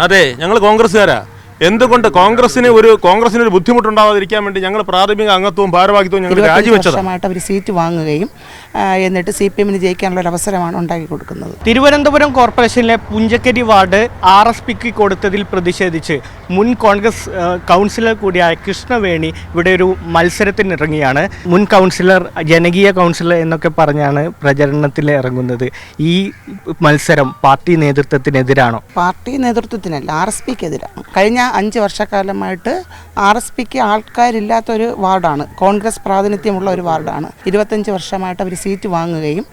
അതെ, ഞങ്ങൾ കോൺഗ്രസ്സുകാരാ. എന്തുകൊണ്ട് കോൺഗ്രസിന് ഒരു ബുദ്ധിമുട്ടുണ്ടാവാതിരിക്കാൻ വേണ്ടി ഞങ്ങൾ പ്രാഥമിക അംഗത്വവും ഭാരവാഹിത്വവും ഞങ്ങൾ രാജിവെച്ചത്. അവർ സീറ്റ് വാങ്ങുകയും എന്നിട്ട് CPM-ന് ജയിക്കാനുള്ള ഒരു അവസരമാണ് ഉണ്ടാക്കി കൊടുക്കുന്നത്. തിരുവനന്തപുരം കോർപ്പറേഷനിലെ പുഞ്ചക്കരി വാർഡ് RSPക്ക് കൊടുത്തതിൽ പ്രതിഷേധിച്ച് മുൻ കോൺഗ്രസ് കൗൺസിലർ കൂടിയായ കൃഷ്ണവേണി ഇവിടെ ഒരു മത്സരത്തിനിറങ്ങിയാണ്. മുൻ കൗൺസിലർ, ജനകീയ കൗൺസിലർ എന്നൊക്കെ പറഞ്ഞാണ് പ്രചരണത്തിൽ ഇറങ്ങുന്നത്. ഈ മത്സരം പാർട്ടി നേതൃത്വത്തിനെതിരാണോ? പാർട്ടി നേതൃത്വത്തിനല്ല, RSPക്കെതിരാണ്. കഴിഞ്ഞ 5 വർഷക്കാലമായിട്ട് RSPക്ക് ആൾക്കാരില്ലാത്തൊരു വാർഡാണ്, കോൺഗ്രസ് പ്രാതിനിധ്യമുള്ള ഒരു വാർഡാണ്. 25 വർഷമായിട്ട് അവർ സീറ്റ് വാങ്ങുകയും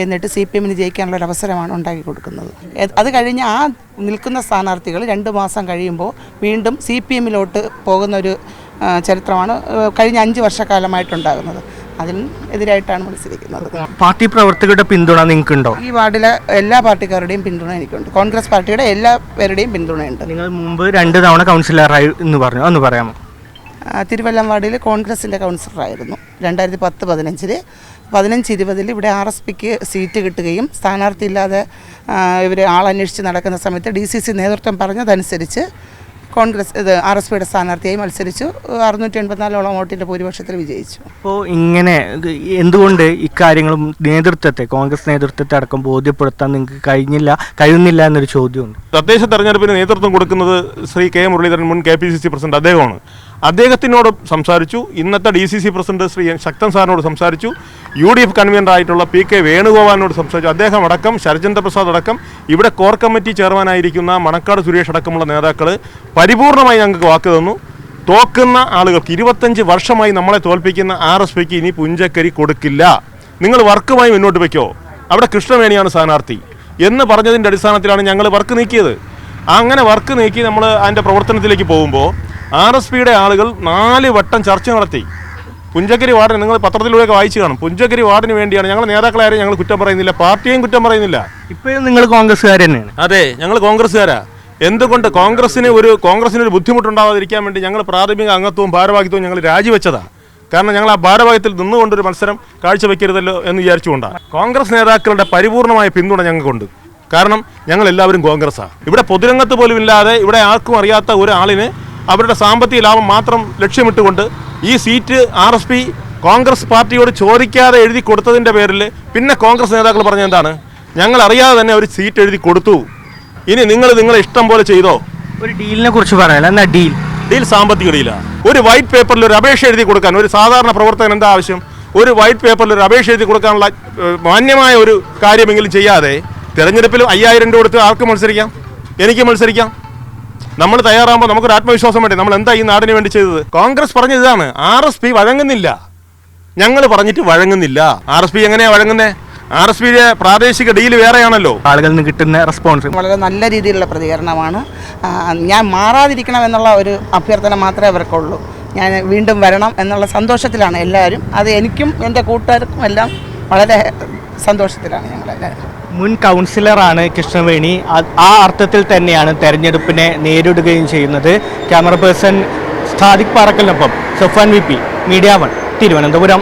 എന്നിട്ട് CPM-ന് ജയിക്കാനുള്ള ഒരു അവസരമാണ് ഉണ്ടാക്കി കൊടുക്കുന്നത്. അത് കഴിഞ്ഞ് ആ നിൽക്കുന്ന സ്ഥാനാർത്ഥികൾ 2 മാസം കഴിയുമ്പോൾ വീണ്ടും CPM-ലോട്ട് പോകുന്ന ഒരു ചരിത്രമാണ് കഴിഞ്ഞ 5 വർഷക്കാലമായിട്ടുണ്ടാകുന്നത്. അതിനെതിരായിട്ടാണ് മത്സരിക്കുന്നത്. പാർട്ടി പ്രവർത്തകരുടെ പിന്തുണ നിങ്ങൾക്കുണ്ടോ? ഈ വാർഡിലെ എല്ലാ പാർട്ടിക്കാരുടെയും പിന്തുണ എനിക്കുണ്ട്. കോൺഗ്രസ് പാർട്ടിയുടെ എല്ലാവരുടെയും പിന്തുണയുണ്ട്. നിങ്ങൾ മുമ്പ് 2 തവണ കൗൺസിലറായി എന്ന് പറഞ്ഞു, ഒന്ന് പറയാമോ? തിരുവല്ലം വാർഡിൽ കോൺഗ്രസിൻ്റെ കൗൺസിലറായിരുന്നു 2010-15. 15-20 ഇവിടെ RSPക്ക് സീറ്റ് കിട്ടുകയും സ്ഥാനാർത്ഥിയില്ലാതെ ഇവർ ആളന്വേഷിച്ച് നടക്കുന്ന സമയത്ത് DCC നേതൃത്വം പറഞ്ഞതനുസരിച്ച് RSPയുടെ സ്ഥാനാർത്ഥിയായി മത്സരിച്ചു. 684 വോട്ടിൻ്റെ ഭൂരിപക്ഷത്തിൽ വിജയിച്ചു. അപ്പോൾ ഇങ്ങനെ എന്തുകൊണ്ട് ഇക്കാര്യങ്ങളും കോൺഗ്രസ് നേതൃത്വത്തെ അടക്കം ബോധ്യപ്പെടുത്താൻ നിങ്ങൾക്ക് കഴിയുന്നില്ല എന്നൊരു ചോദ്യമുണ്ട്. തദ്ദേശ തെരഞ്ഞെടുപ്പിന് നേതൃത്വം കൊടുക്കുന്നത് ശ്രീ K മുരളീധരൻ, മുൻ KPCC പ്രസിഡന്റ്, അദ്ദേഹമാണ്. അദ്ദേഹത്തിനോട് സംസാരിച്ചു. ഇന്നത്തെ DCC പ്രസിഡന്റ് ശ്രീ ശക്തൻ സാറിനോട് സംസാരിച്ചു. UDF കൺവീനറായിട്ടുള്ള PK വേണുഗോപാലിനോട് സംസാരിച്ചു. അദ്ദേഹം അടക്കം, ശരചന്ദ്ര പ്രസാദ് അടക്കം, ഇവിടെ കോർ കമ്മിറ്റി ചെയർമാനായിരിക്കുന്ന മണക്കാട് സുരേഷ് അടക്കമുള്ള നേതാക്കൾ പരിപൂർണമായി ഞങ്ങൾക്ക് വാക്ക് തന്നു. തോക്കുന്ന ആളുകൾക്ക് 25 വർഷമായി നമ്മളെ തോൽപ്പിക്കുന്ന RSPക്ക് ഇനി പുഞ്ചക്കരി കൊടുക്കില്ല, നിങ്ങൾ വർക്കുമായി മുന്നോട്ട് വയ്ക്കോ, അവിടെ കൃഷ്ണവേണിയാണ് സ്ഥാനാർത്ഥി എന്ന് പറഞ്ഞതിൻ്റെ അടിസ്ഥാനത്തിലാണ് ഞങ്ങൾ വർക്ക് നീക്കിയത്. അങ്ങനെ വർക്ക് നീക്കി നമ്മൾ അതിൻ്റെ പ്രവർത്തനത്തിലേക്ക് പോകുമ്പോൾ RSPയുടെ ആളുകൾ 4 വട്ടം ചർച്ച നടത്തി. പുഞ്ചക്കരി വാർഡിന്, നിങ്ങൾ പത്രത്തിലൂടെയൊക്കെ വായിച്ചു കാണും, പുഞ്ചക്കരി വാർഡിന് വേണ്ടിയാണ്. ഞങ്ങൾ നേതാക്കളാരും ഞങ്ങൾ കുറ്റം പറയുന്നില്ല, പാർട്ടിയും കുറ്റം പറയുന്നില്ല. ഇപ്പോഴും നിങ്ങൾ കോൺഗ്രസ്സുകാർ തന്നെയാണ്? അതെ, ഞങ്ങൾ കോൺഗ്രസ്സുകാരാ. എന്തുകൊണ്ട് കോൺഗ്രസിന് ഒരു ബുദ്ധിമുട്ടുണ്ടാവാതിരിക്കാൻ വേണ്ടി ഞങ്ങൾ പ്രാഥമിക അംഗത്വവും ഭാരവാഹിത്വവും ഞങ്ങൾ രാജിവെച്ചതാണ്. കാരണം ഞങ്ങൾ ആ ഭാരവാഹിത്വത്തിൽ നിന്നുകൊണ്ടൊരു മത്സരം കാഴ്ചവെക്കരുതല്ലോ എന്ന് വിചാരിച്ചുകൊണ്ടാണ്. കോൺഗ്രസ് നേതാക്കളുടെ പരിപൂർണമായ പിന്തുണ ഞങ്ങൾക്കുണ്ട്. കാരണം ഞങ്ങൾ എല്ലാവരും കോൺഗ്രസ്സാണ്. ഇവിടെ പൊതുരംഗത്ത് പോലും ഇല്ലാതെ, ഇവിടെ ആർക്കും അറിയാത്ത ഒരാളിന് അവരുടെ സാമ്പത്തിക ലാഭം മാത്രം ലക്ഷ്യമിട്ടുകൊണ്ട് ഈ സീറ്റ് RSP കോൺഗ്രസ് പാർട്ടിയോട് ചോദിക്കാതെ എഴുതി കൊടുത്തതിൻ്റെ പേരിൽ പിന്നെ കോൺഗ്രസ് നേതാക്കൾ പറഞ്ഞ എന്താണ്, ഞങ്ങൾ അറിയാതെ തന്നെ ഒരു സീറ്റ് എഴുതി കൊടുത്തു, ഇനി നിങ്ങളെ ഇഷ്ടം പോലെ ചെയ്തോ. ഒരു ഡീലിനെ കുറിച്ച് പറയാം. എന്നാ ഡീൽ സാമ്പത്തിക ഡീലാണ്. ഒരു വൈറ്റ് പേപ്പറിൽ ഒരു അപേക്ഷ എഴുതി കൊടുക്കാൻ ഒരു സാധാരണ പ്രവർത്തകൻ എന്താ ആവശ്യം? ഒരു വൈറ്റ് പേപ്പറിൽ ഒരു അപേക്ഷ എഴുതി കൊടുക്കാനുള്ള മാന്യമായ ഒരു കാര്യമെങ്കിലും ചെയ്യാതെ തിരഞ്ഞെടുപ്പിൽ 5000 രൂപ കൊടുത്ത് ആർക്ക് മത്സരിക്കാം? എനിക്ക് മത്സരിക്കാം. നമ്മൾ തയ്യാറാകുമ്പോൾ നമുക്കൊരു ആത്മവിശ്വാസം വേണ്ടി. നമ്മൾ എന്താ ഈ നാടിന് വേണ്ടി ചെയ്തത്? കോൺഗ്രസ് പറഞ്ഞത് ഇതാണ്, RSP വഴങ്ങുന്നില്ല, ഞങ്ങൾ പറഞ്ഞിട്ട് വഴങ്ങുന്നില്ല. RSP എങ്ങനെയാണ് വഴങ്ങുന്നത്? RSPയുടെ പ്രാദേശിക ഡീൽ വേറെയാണല്ലോ. ആളുകളിൽ നിന്ന് കിട്ടുന്ന റെസ്പോൺസ് വളരെ നല്ല രീതിയിലുള്ള പ്രതികരണമാണ്. ഞാൻ മാറാതിരിക്കണം എന്നുള്ള ഒരു അഭ്യർത്ഥന മാത്രമേ അവർക്കുള്ളൂ. ഞാൻ വീണ്ടും വരണം എന്നുള്ള സന്തോഷത്തിലാണ് എല്ലാവരും. അത് എനിക്കും എൻ്റെ കൂട്ടുകാർക്കും എല്ലാം വളരെ സന്തോഷത്തിലാണ് ഞങ്ങളെല്ലാവരും. മുൻ കൗൺസിലറാണ് കൃഷ്ണവേണി. ആ അർത്ഥത്തിൽ തന്നെയാണ് തെരഞ്ഞെടുപ്പിനെ നേരിടുകയും ചെയ്യുന്നത്. ക്യാമറ പേഴ്സൺ സാദിഖ് പാറക്കലിനൊപ്പം സഫാൻ VP, മീഡിയ 1, തിരുവനന്തപുരം.